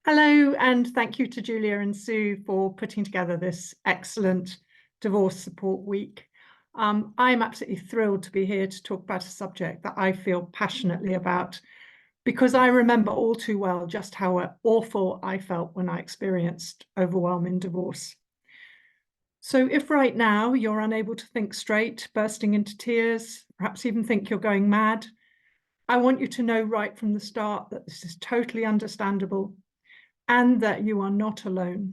Hello, and thank you to Julia and Sue for putting together this excellent divorce support week. I'm absolutely thrilled to be here to talk about a subject that I feel passionately about, because I remember all too well just how awful I felt when I experienced overwhelming divorce. So if right now you're unable to think straight, bursting into tears, perhaps even think you're going mad, I want you to know right from the start that this is totally understandable and that you are not alone.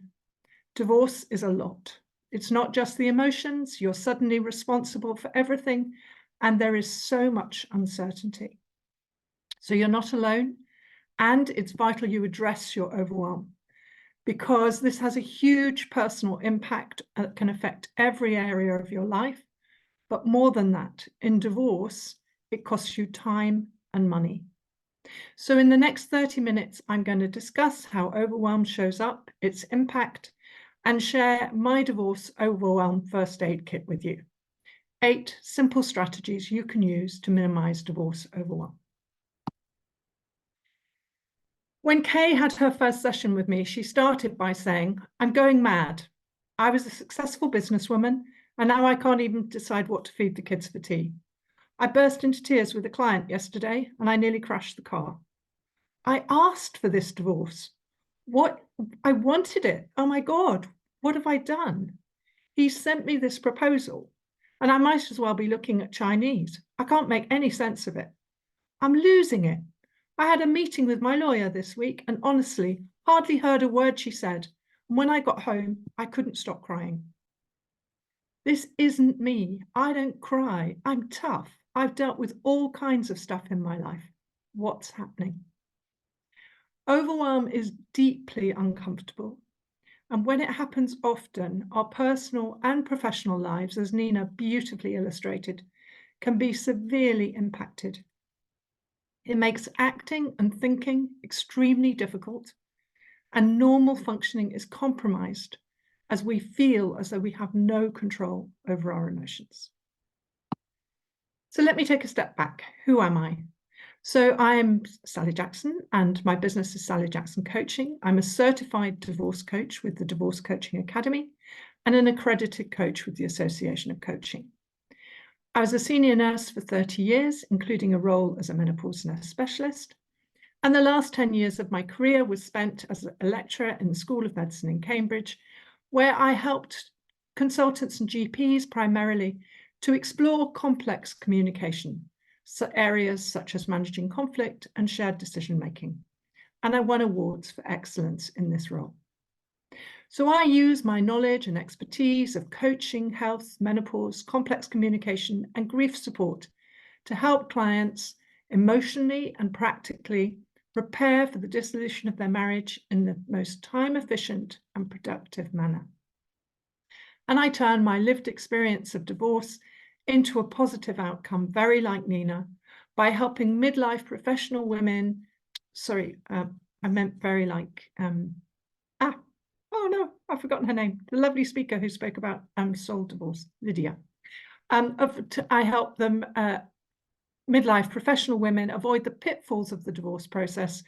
Divorce is a lot. It's not just the emotions, you're suddenly responsible for everything, and there is so much uncertainty. So you're not alone, and it's vital you address your overwhelm, because this has a huge personal impact that can affect every area of your life. But more than that, in divorce, it costs you time and money. So in the next 30 minutes, I'm going to discuss how overwhelm shows up, its impact, and share my divorce overwhelm first aid kit with you. 8 simple strategies you can use to minimize divorce overwhelm. When Kay had her first session with me, she started by saying, "I'm going mad. I was a successful businesswoman, and now I can't even decide what to feed the kids for tea. I burst into tears with a client yesterday, and I nearly crashed the car. I asked for this divorce. I wanted it. Oh my God, what have I done? He sent me this proposal, and I might as well be looking at Chinese. I can't make any sense of it. I'm losing it. I had a meeting with my lawyer this week and honestly hardly heard a word she said. And when I got home, I couldn't stop crying. This isn't me. I don't cry. I'm tough. I've dealt with all kinds of stuff in my life. What's happening?" Overwhelm is deeply uncomfortable. And when it happens often, our personal and professional lives, as Nina beautifully illustrated, can be severely impacted. It makes acting and thinking extremely difficult, and normal functioning is compromised as we feel as though we have no control over our emotions. So let me take a step back. Who am I? So I'm Sally Jackson, and my business is Sally Jackson Coaching. I'm a certified divorce coach with the Divorce Coaching Academy and an accredited coach with the Association of Coaching. I was a senior nurse for 30 years, including a role as a menopause nurse specialist. And the last 10 years of my career was spent as a lecturer in the School of Medicine in Cambridge, where I helped consultants and GPs primarily to explore complex communication, so areas such as managing conflict and shared decision-making. And I won awards for excellence in this role. So I use my knowledge and expertise of coaching, health, menopause, complex communication, and grief support to help clients emotionally and practically prepare for the dissolution of their marriage in the most time-efficient and productive manner. And I turn my lived experience of divorce into a positive outcome, very like Nina, by helping midlife professional women. I meant very like, oh no, I've forgotten her name. The lovely speaker who spoke about soul divorce, Lydia. I help them, midlife professional women, avoid the pitfalls of the divorce process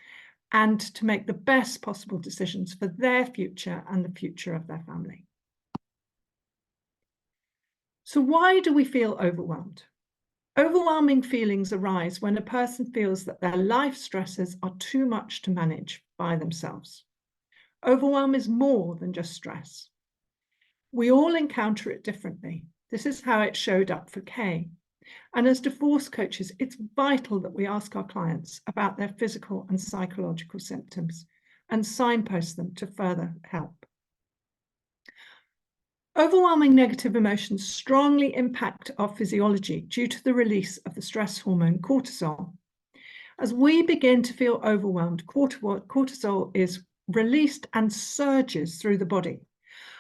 and to make the best possible decisions for their future and the future of their family. So why do we feel overwhelmed? Overwhelming feelings arise when a person feels that their life stresses are too much to manage by themselves. Overwhelm is more than just stress. We all encounter it differently. This is how it showed up for Kay. And as divorce coaches, it's vital that we ask our clients about their physical and psychological symptoms and signpost them to further help. Overwhelming negative emotions strongly impact our physiology due to the release of the stress hormone cortisol. As we begin to feel overwhelmed, cortisol is released and surges through the body.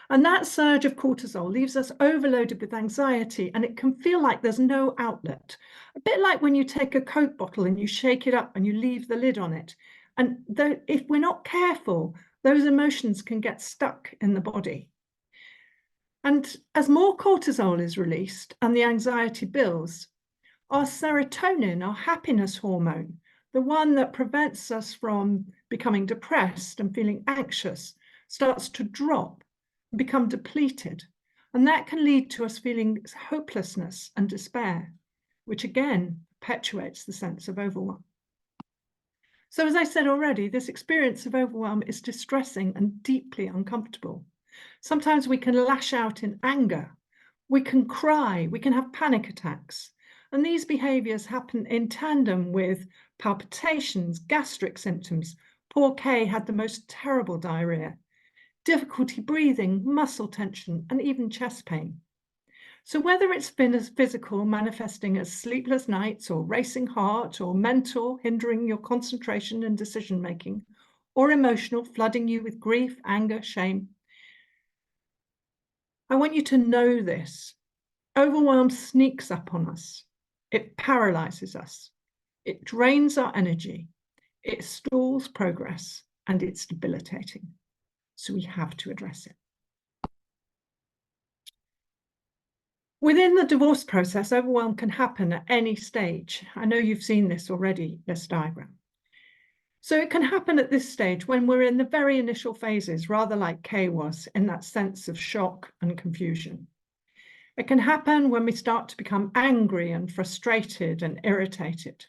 And that surge of cortisol leaves us overloaded with anxiety, and it can feel like there's no outlet. A bit like when you take a Coke bottle and you shake it up and you leave the lid on it. And if we're not careful, those emotions can get stuck in the body. And as more cortisol is released and the anxiety builds, our serotonin, our happiness hormone, the one that prevents us from becoming depressed and feeling anxious, starts to drop and become depleted. And that can lead to us feeling hopelessness and despair, which again perpetuates the sense of overwhelm. So as I said already, this experience of overwhelm is distressing and deeply uncomfortable. Sometimes we can lash out in anger, we can cry, we can have panic attacks. And these behaviors happen in tandem with palpitations, gastric symptoms. Poor Kay had the most terrible diarrhea, difficulty breathing, muscle tension, and even chest pain. So whether it's been as physical, manifesting as sleepless nights or racing heart, or mental, hindering your concentration and decision-making, or emotional, flooding you with grief, anger, shame, I want you to know this. Overwhelm sneaks up on us. It paralyzes us. It drains our energy. It stalls progress, and it's debilitating. So we have to address it. Within the divorce process, overwhelm can happen at any stage. I know you've seen this already, this diagram. So it can happen at this stage when we're in the very initial phases, rather like Kay was, in that sense of shock and confusion. It can happen when we start to become angry and frustrated and irritated.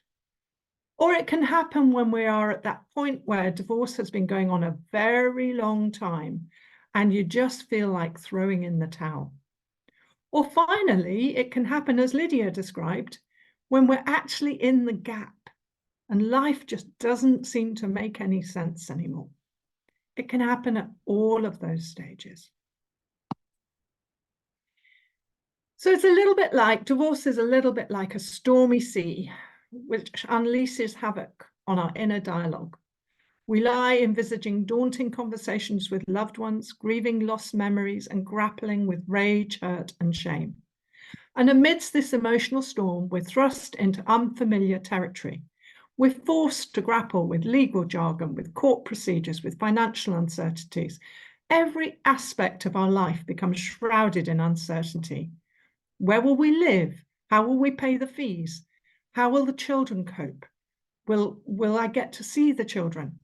Or it can happen when we are at that point where divorce has been going on a very long time and you just feel like throwing in the towel. Or finally, it can happen, as Lydia described, when we're actually in the gap and life just doesn't seem to make any sense anymore. It can happen at all of those stages. So it's a little bit like, divorce is a little bit like a stormy sea, which unleashes havoc on our inner dialogue. We lie envisaging daunting conversations with loved ones, grieving lost memories, and grappling with rage, hurt, and shame. And amidst this emotional storm, we're thrust into unfamiliar territory. We're forced to grapple with legal jargon, with court procedures, with financial uncertainties. Every aspect of our life becomes shrouded in uncertainty. Where will we live? How will we pay the fees? How will the children cope? Will I get to see the children?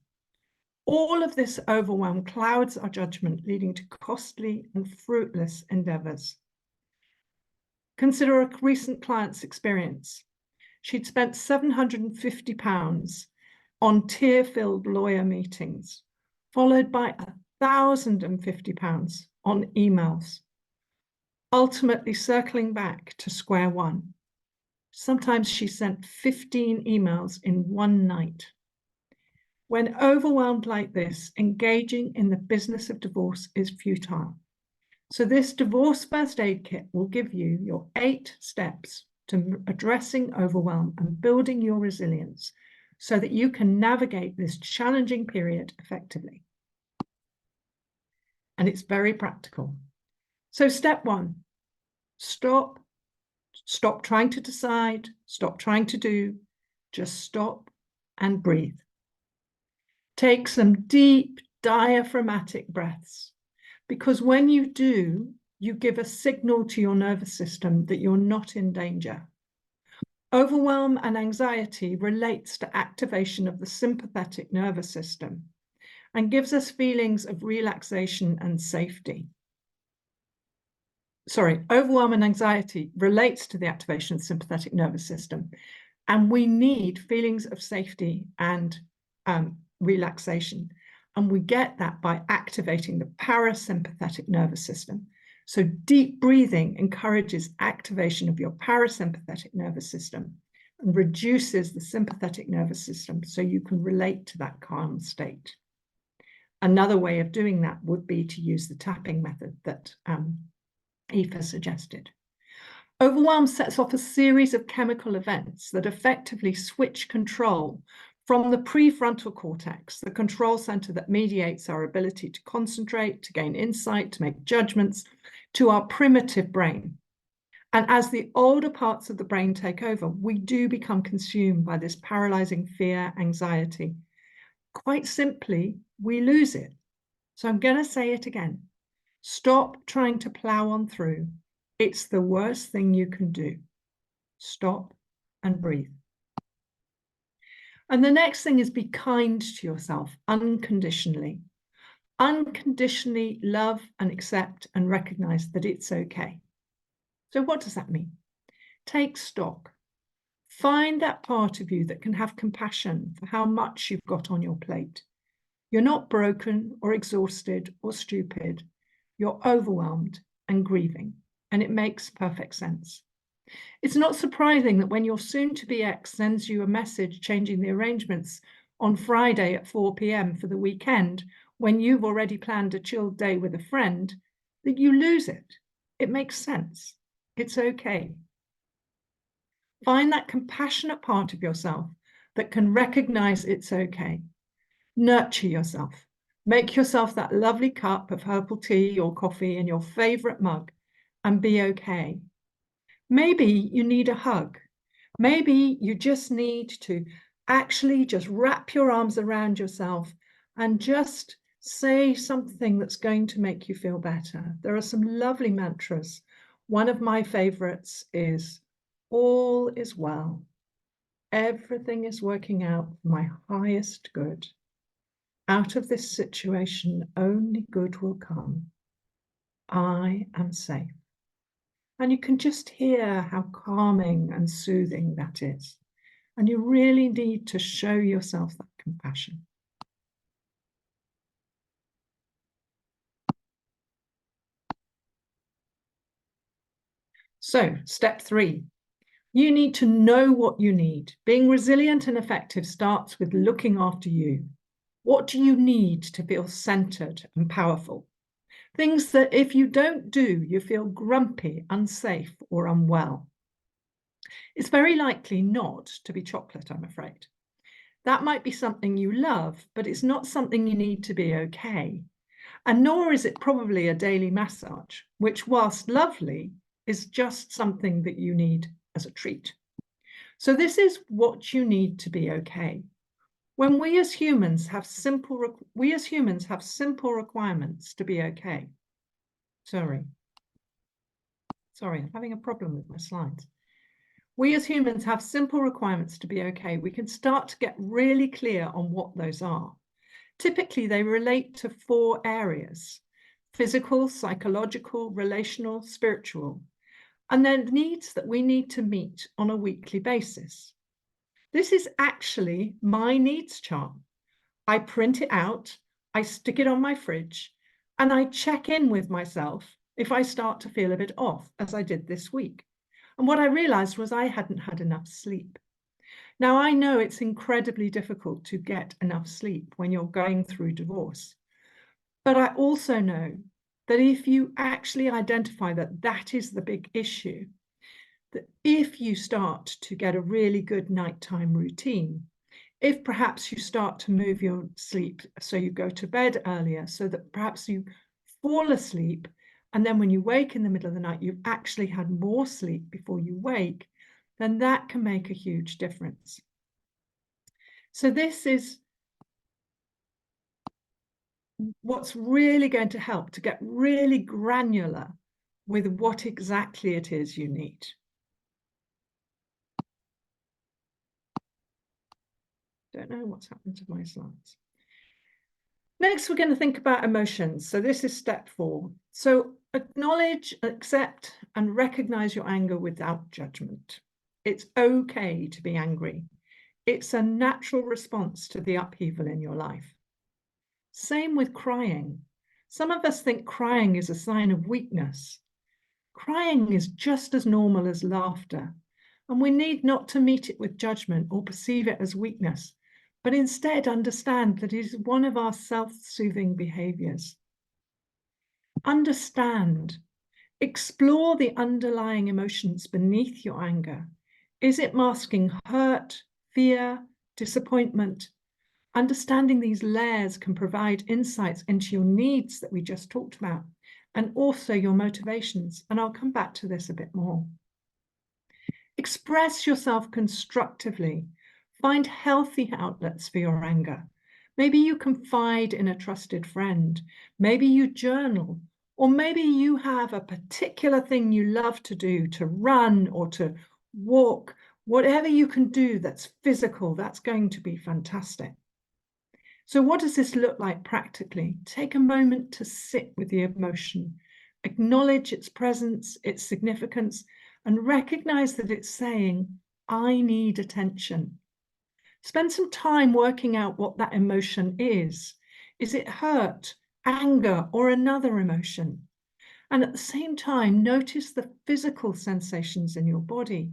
All of this overwhelm clouds our judgment, leading to costly and fruitless endeavors. Consider a recent client's experience. She'd spent £750 on tear-filled lawyer meetings, followed by £1,050 on emails, ultimately circling back to square one. Sometimes she sent 15 emails in one night. When overwhelmed like this, engaging in the business of divorce is futile. So this divorce first aid kit will give you your 8 steps to addressing overwhelm and building your resilience so that you can navigate this challenging period effectively. And it's very practical. So step 1, stop trying to decide, stop trying to do, just stop and breathe. Take some deep diaphragmatic breaths, because when you do, you give a signal to your nervous system that you're not in danger. Overwhelm and anxiety relates to activation of the sympathetic nervous system and gives us feelings of relaxation and safety. Sorry, overwhelm and anxiety relates to the activation of the sympathetic nervous system, and we need feelings of safety and relaxation. And we get that by activating the parasympathetic nervous system. So deep breathing encourages activation of your parasympathetic nervous system and reduces the sympathetic nervous system so you can relate to that calm state. Another way of doing that would be to use the tapping method that Aoife suggested. Overwhelm sets off a series of chemical events that effectively switch control from the prefrontal cortex, the control center that mediates our ability to concentrate, to gain insight, to make judgments, to our primitive brain. And as the older parts of the brain take over, we do become consumed by this paralyzing fear, anxiety. Quite simply, we lose it. So I'm going to say it again. Stop trying to plow on through. It's the worst thing you can do. Stop and breathe. And the next thing is be kind to yourself unconditionally. Unconditionally love and accept and recognize that it's okay. So what does that mean? Take stock. Find that part of you that can have compassion for how much you've got on your plate. You're not broken or exhausted or stupid. You're overwhelmed and grieving, and it makes perfect sense. It's not surprising that when your soon-to-be ex sends you a message changing the arrangements on Friday at 4 p.m. for the weekend, when you've already planned a chilled day with a friend, that you lose it. It makes sense. It's okay. Find that compassionate part of yourself that can recognize it's okay. Nurture yourself. Make yourself that lovely cup of herbal tea or coffee in your favorite mug and be okay. Maybe you need a hug. Maybe you just need to actually just wrap your arms around yourself and just say something that's going to make you feel better. There are some lovely mantras. One of my favorites is, all is well. Everything is working out for my highest good. Out of this situation, only good will come. I am safe. And you can just hear how calming and soothing that is. And you really need to show yourself that compassion. So, step 3, you need to know what you need. Being resilient and effective starts with looking after you. What do you need to feel centered and powerful? Things that if you don't do, you feel grumpy, unsafe, or unwell. It's very likely not to be chocolate, I'm afraid. That might be something you love, but it's not something you need to be okay. And nor is it probably a daily massage, which, whilst lovely, is just something that you need as a treat. So this is what you need to be okay. When we as humans have simple requirements to be okay. Sorry, I'm having a problem with my slides. We as humans have simple requirements to be okay. We can start to get really clear on what those are. Typically, they relate to 4 areas: physical, psychological, relational, spiritual, and they're needs that we need to meet on a weekly basis. This is actually my needs chart. I print it out, I stick it on my fridge, and I check in with myself if I start to feel a bit off, as I did this week. And what I realized was I hadn't had enough sleep. Now, I know it's incredibly difficult to get enough sleep when you're going through divorce, but I also know that if you actually identify that that is the big issue, that if you start to get a really good nighttime routine, if perhaps you start to move your sleep so you go to bed earlier, so that perhaps you fall asleep, and then when you wake in the middle of the night, you've actually had more sleep before you wake, then that can make a huge difference. So this is what's really going to help to get really granular with what exactly it is you need. Don't know what's happened to my slides. Next, we're going to think about emotions. So this is step 4. So acknowledge, accept, and recognize your anger without judgment. It's okay to be angry. It's a natural response to the upheaval in your life. Same with crying. Some of us think crying is a sign of weakness. Crying is just as normal as laughter, and we need not to meet it with judgment or perceive it as weakness, but instead understand that it is one of our self-soothing behaviors. Understand, explore the underlying emotions beneath your anger. Is it masking hurt, fear, disappointment? Understanding these layers can provide insights into your needs that we just talked about, and also your motivations. And I'll come back to this a bit more. Express yourself constructively. Find healthy outlets for your anger. Maybe you confide in a trusted friend. Maybe you journal. Or maybe you have a particular thing you love to do, to run or to walk, Whatever you can do that's physical, that's going to be fantastic. So what does this look like practically? Take a moment to sit with the emotion, acknowledge its presence, its significance, and recognize that it's saying, I need attention. Spend some time working out what that emotion is. Is it hurt, anger, or another emotion? And at the same time, notice the physical sensations in your body.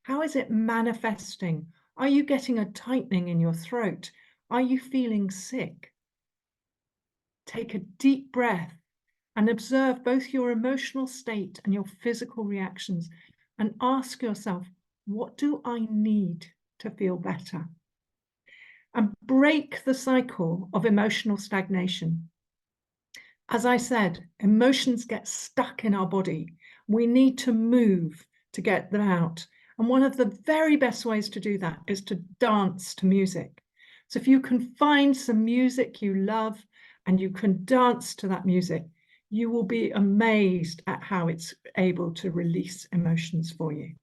How is it manifesting? Are you getting a tightening in your throat? Are you feeling sick? Take a deep breath and observe both your emotional state and your physical reactions, and ask yourself, what do I need to feel better? And break the cycle of emotional stagnation. As I said, emotions get stuck in our body. We need to move to get them out. And one of the very best ways to do that is to dance to music. So if you can find some music you love and you can dance to that music, you will be amazed at how it's able to release emotions for you.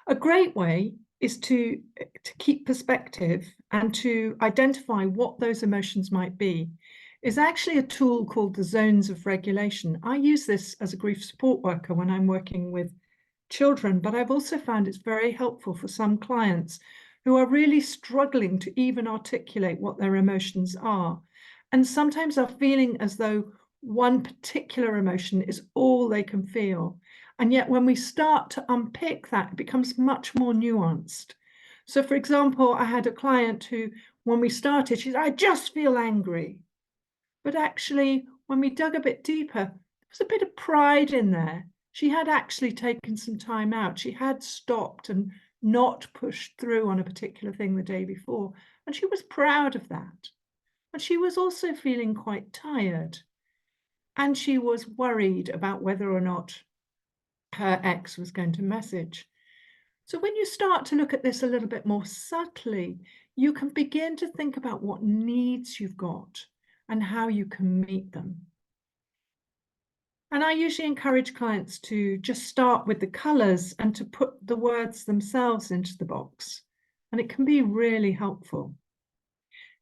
A great way is to keep perspective and to identify what those emotions might be is actually a tool called the zones of regulation. I use this as a grief support worker when I'm working with children, but I've also found it's very helpful for some clients who are really struggling to even articulate what their emotions are. And sometimes are feeling as though one particular emotion is all they can feel. And yet when we start to unpick that, it becomes much more nuanced. So for example, I had a client who, when we started, she said, I just feel angry. But actually, when we dug a bit deeper, there was a bit of pride in there. She had actually taken some time out. She had stopped and not pushed through on a particular thing the day before. And she was proud of that. But she was also feeling quite tired. And she was worried about whether or not her ex was going to message. So when you start to look at this a little bit more subtly, you can begin to think about what needs you've got and how you can meet them. And I usually encourage clients to just start with the colors and to put the words themselves into the box. And it can be really helpful.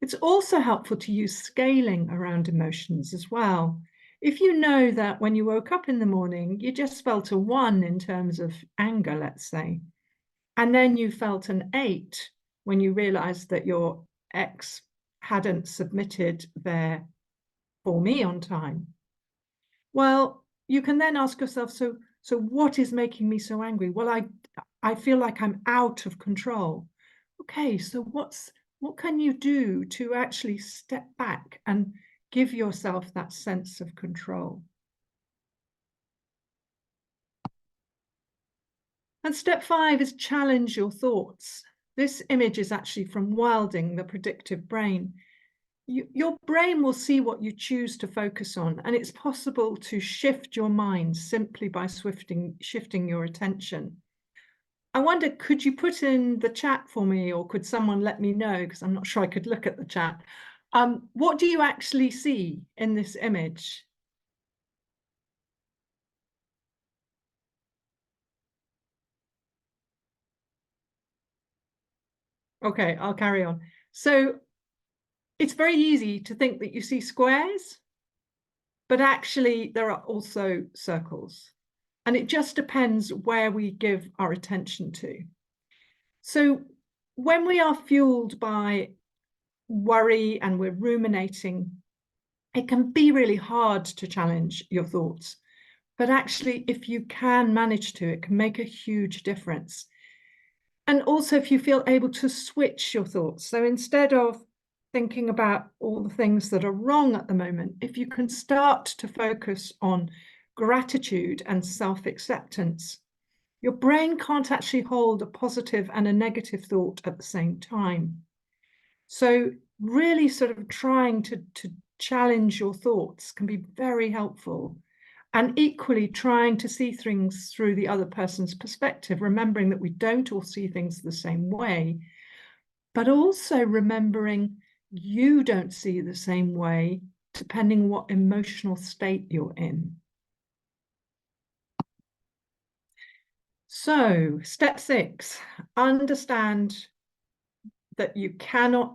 It's also helpful to use scaling around emotions as well. If you know that when you woke up in the morning, you just felt a 1 in terms of anger, let's say, and then you felt an 8 when you realized that your ex hadn't submitted their Form E on time. Well, you can then ask yourself, so what is making me so angry? Well, I feel like I'm out of control. Okay, so what can you do to actually step back and give yourself that sense of control? And step 5 is challenge your thoughts. This image is actually from Wilding, The Predictive Brain. Your brain will see what you choose to focus on, and it's possible to shift your mind simply by shifting your attention. I wonder, could you put in the chat for me, or could someone let me know, because I'm not sure I could look at the chat. What do you actually see in this image? Okay, I'll carry on. So it's very easy to think that you see squares, but actually there are also circles. And it just depends where we give our attention to. So when we are fueled by worry and we're ruminating, it can be really hard to challenge your thoughts. But actually, if you can manage to, it can make a huge difference. And also if you feel able to switch your thoughts. So instead of thinking about all the things that are wrong at the moment, if you can start to focus on gratitude and self-acceptance, your brain can't actually hold a positive and a negative thought at the same time. So really sort of trying to challenge your thoughts can be very helpful. And equally trying to see things through the other person's perspective, remembering that we don't all see things the same way, but also remembering you don't see the same way depending what emotional state you're in. So, step 6, understand that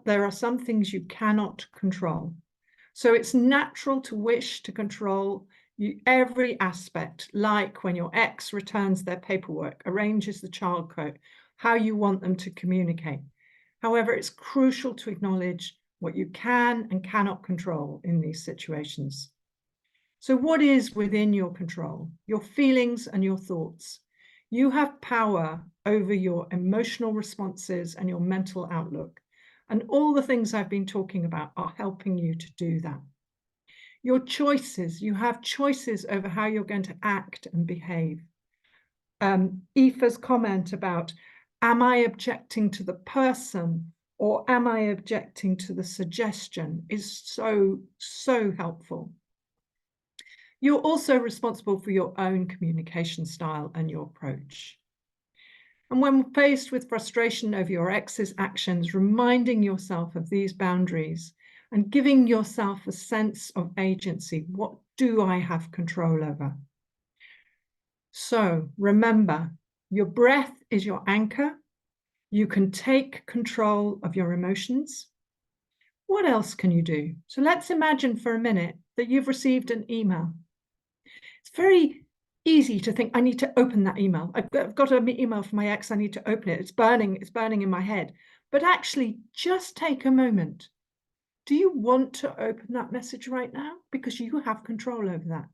there are some things you cannot control. So it's natural to wish to control every aspect, like when your ex returns their paperwork, arranges the child coat, how you want them to communicate. However, it's crucial to acknowledge what you can and cannot control in these situations. So what is within your control? Your feelings and your thoughts. You have power over your emotional responses and your mental outlook. And all the things I've been talking about are helping you to do that. Your choices, you have choices over how you're going to act and behave. Aoife's comment about, am I objecting to the person or am I objecting to the suggestion, is so, so helpful. You're also responsible for your own communication style and your approach. And when faced with frustration over your ex's actions, reminding yourself of these boundaries and giving yourself a sense of agency. What do I have control over? So remember, your breath is your anchor. You can take control of your emotions. What else can you do? So let's imagine for a minute that you've received an email. It's very easy to think, I need to open that email. I've got an email from my ex, I need to open it. It's burning in my head. But actually, just take a moment. Do you want to open that message right now? Because you have control over that.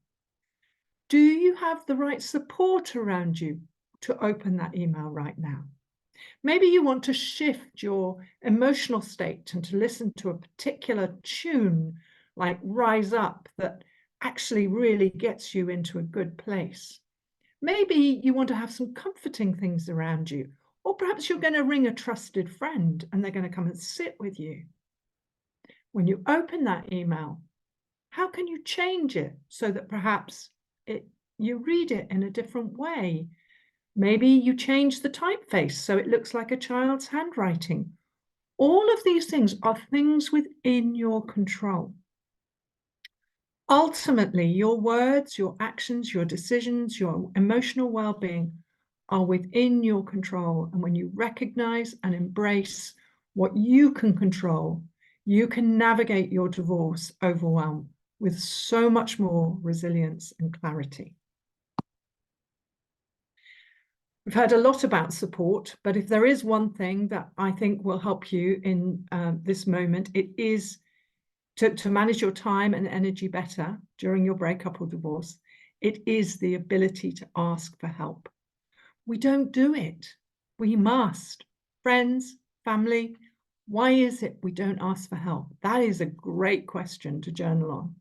Do you have the right support around you to open that email right now? Maybe you want to shift your emotional state and to listen to a particular tune like Rise Up that actually really gets you into a good place. Maybe you want to have some comforting things around you, or perhaps you're going to ring a trusted friend and they're going to come and sit with you. When you open that email, how can you change it so that perhaps you read it in a different way? Maybe you change the typeface so it looks like a child's handwriting. All of these things are things within your control. Ultimately, your words, your actions, your decisions, your emotional well-being are within your control. And when you recognize and embrace what you can control, you can navigate your divorce overwhelm with so much more resilience and clarity. We've heard a lot about support, but if there is one thing that I think will help you in this moment, it is to manage your time and energy better during your breakup or divorce. It is the ability to ask for help. We don't do it. We must. Friends, family, why is it we don't ask for help? That is a great question to journal on.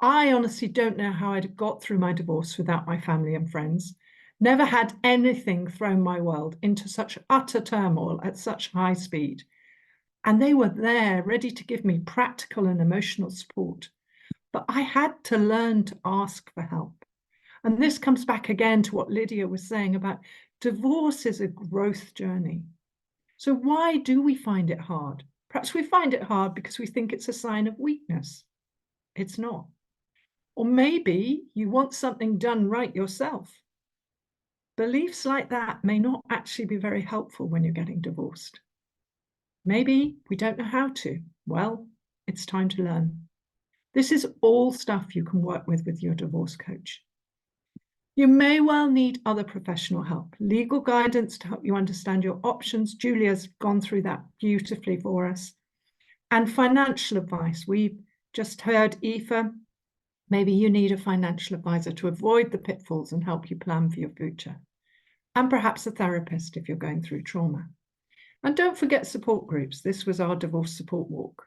I honestly don't know how I'd have got through my divorce without my family and friends. Never had anything thrown my world into such utter turmoil at such high speed. And they were there, ready to give me practical and emotional support. But I had to learn to ask for help. And this comes back again to what Lydia was saying about divorce is a growth journey. So why do we find it hard? Perhaps we find it hard because we think it's a sign of weakness. It's not. Or maybe you want something done right yourself. Beliefs like that may not actually be very helpful when you're getting divorced. Maybe we don't know how to. Well, it's time to learn. This is all stuff you can work with your divorce coach. You may well need other professional help, legal guidance to help you understand your options. Julia's gone through that beautifully for us. And financial advice. We've just heard Aoife. Maybe you need a financial advisor to avoid the pitfalls and help you plan for your future. And perhaps a therapist if you're going through trauma. And don't forget support groups. This was our divorce support walk.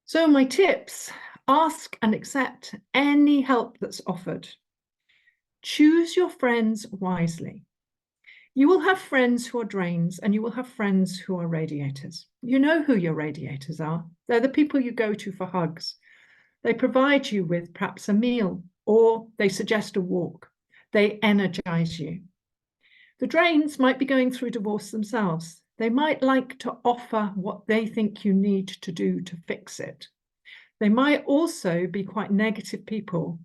So my tips, ask and accept any help that's offered. Choose your friends wisely. You will have friends who are drains and you will have friends who are radiators. You know who your radiators are. They're the people you go to for hugs. They provide you with perhaps a meal or they suggest a walk. They energize you. The drains might be going through divorce themselves. They might like to offer what they think you need to do to fix it. They might also be quite negative people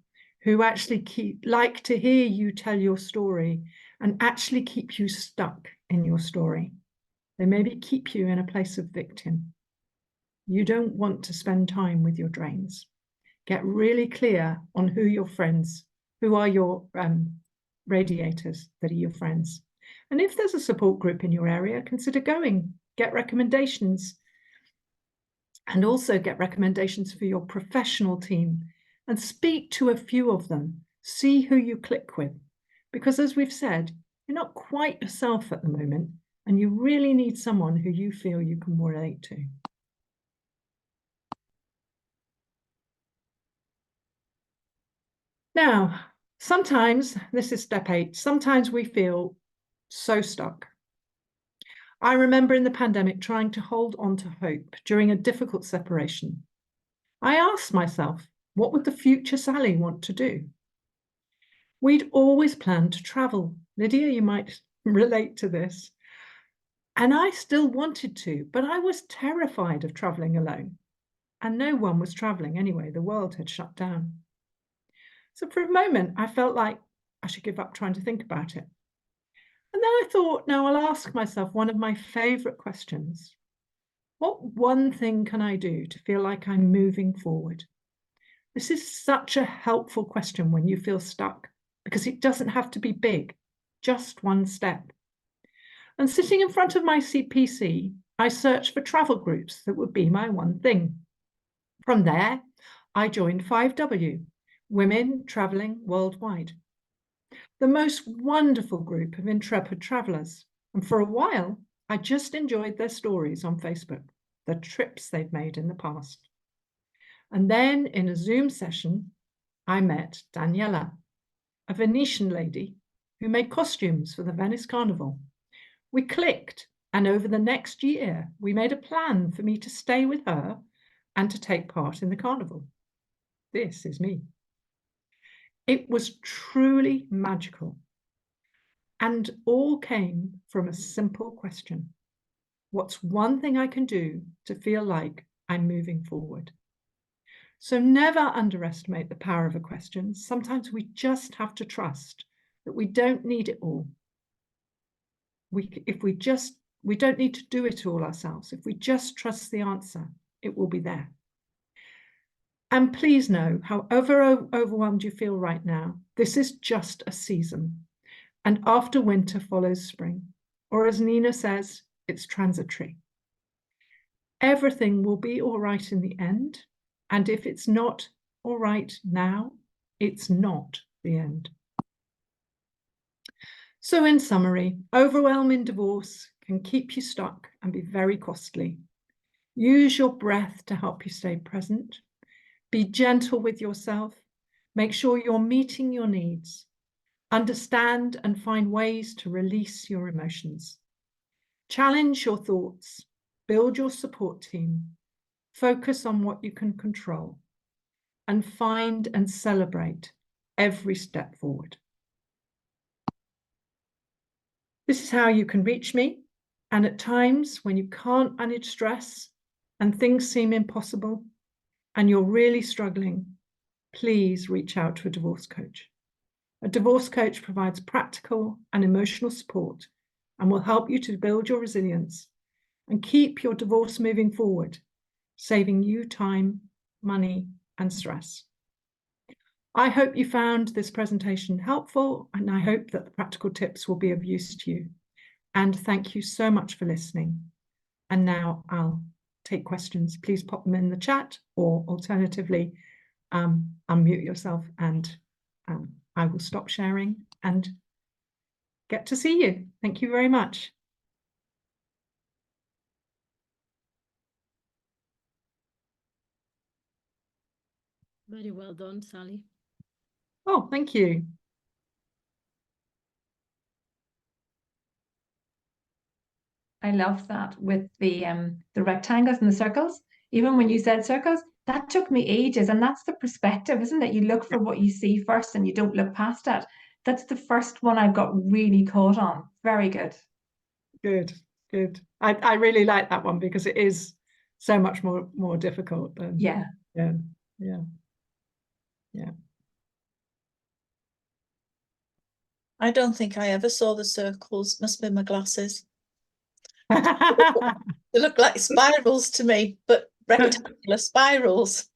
who actually like to hear you tell your story and actually keep you stuck in your story. They maybe keep you in a place of victim. You don't want to spend time with your drains. Get really clear on who your friends, who are your radiators that are your friends. And if there's a support group in your area, consider going, get recommendations, and also get recommendations for your professional team and speak to a few of them. See who you click with. Because as we've said, you're not quite yourself at the moment, and you really need someone who you feel you can relate to. Now, sometimes, this is step 8, sometimes we feel so stuck. I remember in the pandemic trying to hold on to hope during a difficult separation. I asked myself, what would the future Sally want to do? We'd always planned to travel. Lydia, you might relate to this. And I still wanted to, but I was terrified of traveling alone. And no one was traveling anyway. The world had shut down. So for a moment, I felt like I should give up trying to think about it. And then I thought, now I'll ask myself one of my favorite questions. What one thing can I do to feel like I'm moving forward? This is such a helpful question when you feel stuck, because it doesn't have to be big, just one step. And sitting in front of my CPC, I searched for travel groups that would be my one thing. From there, I joined 5W, Women Traveling Worldwide, the most wonderful group of intrepid travelers. And for a while, I just enjoyed their stories on Facebook, the trips they've made in the past. And then in a Zoom session, I met Daniela, a Venetian lady who made costumes for the Venice Carnival. We clicked, and over the next year, we made a plan for me to stay with her and to take part in the carnival. This is me. It was truly magical, and all came from a simple question. What's one thing I can do to feel like I'm moving forward? So never underestimate the power of a question. Sometimes we just have to trust that we don't need it all. We don't need to do it all ourselves. If we just trust the answer, it will be there. And please know, however overwhelmed you feel right now, this is just a season. And after winter follows spring. Or as Nina says, it's transitory. Everything will be all right in the end. And if it's not all right now, it's not the end. So in summary, overwhelming divorce can keep you stuck and be very costly. Use your breath to help you stay present. Be gentle with yourself. Make sure you're meeting your needs. Understand and find ways to release your emotions. Challenge your thoughts. Build your support team. Focus on what you can control. And find and celebrate every step forward. This is how you can reach me. And at times when you can't manage stress and things seem impossible and you're really struggling, please reach out to a divorce coach. A divorce coach provides practical and emotional support and will help you to build your resilience and keep your divorce moving forward, saving you time, money, and stress. I hope you found this presentation helpful, and I hope that the practical tips will be of use to you. And thank you so much for listening. And now I'll take questions. Please pop them in the chat, or alternatively, unmute yourself, and I will stop sharing and get to see you. Thank you very much. Very well done, Sally. Oh, thank you. I love that with the rectangles and the circles. Even when you said circles, that took me ages, and that's the perspective, isn't it? You look for what you see first and you don't look past it. That's the first one I've got really caught on. Very good. Good, good. I really like that one because it is so much more difficult than Yeah. yeah. I don't think I ever saw the circles. Must be my glasses. They look like spirals to me, but rectangular spirals.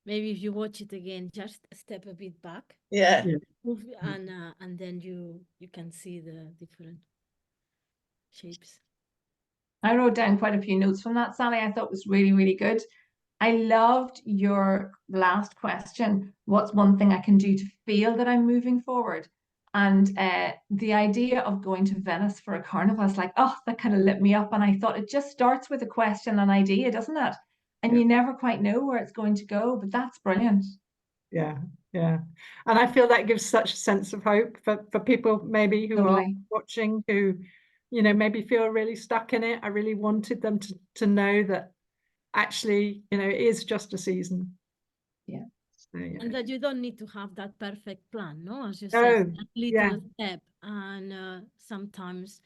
Maybe if you watch it again, just step a bit back, Yeah. Yeah. move, and then you can see the different shapes. I wrote down quite a few notes from that, Sally. I thought was really, really good. I loved your last question. What's one thing I can do to feel that I'm moving forward? And the idea of going to Venice for a carnival is like, oh, that kind of lit me up. And I thought it just starts with a question and idea, doesn't it? And Yeah. you never quite know where it's going to go, but that's brilliant. Yeah, yeah. And I feel that gives such a sense of hope for people maybe who are Totally. watching, who, you know, maybe feel really stuck in it. I really wanted them to know that actually, you know, it is just a season. Yeah. So, you And know. that you don't need to have that perfect plan, no? As you Oh, said, that yeah. little step. And sometimes,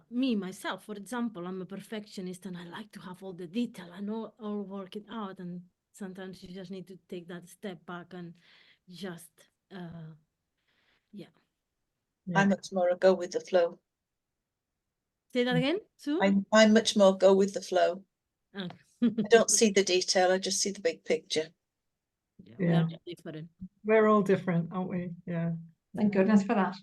me, myself, for example, I'm a perfectionist and I like to have all the detail and all work it out. And sometimes you just need to take that step back and just, yeah. I'm much more a go with the flow. Say that again, Sue? I'm much more go with the flow. Oh. I don't see the detail, I just see the big picture. Yeah, Yeah. we are different. We're all different, aren't we? Yeah. Thank goodness for that.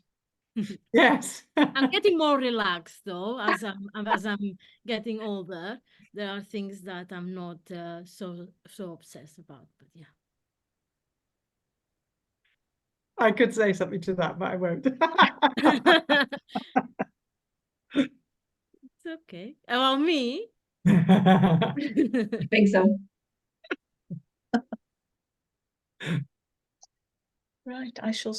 Yes. I'm getting more relaxed though, as I'm getting older. There are things that I'm not so obsessed about, but yeah. I could say something to that, but I won't. It's okay. About me. I think so. Right, I shall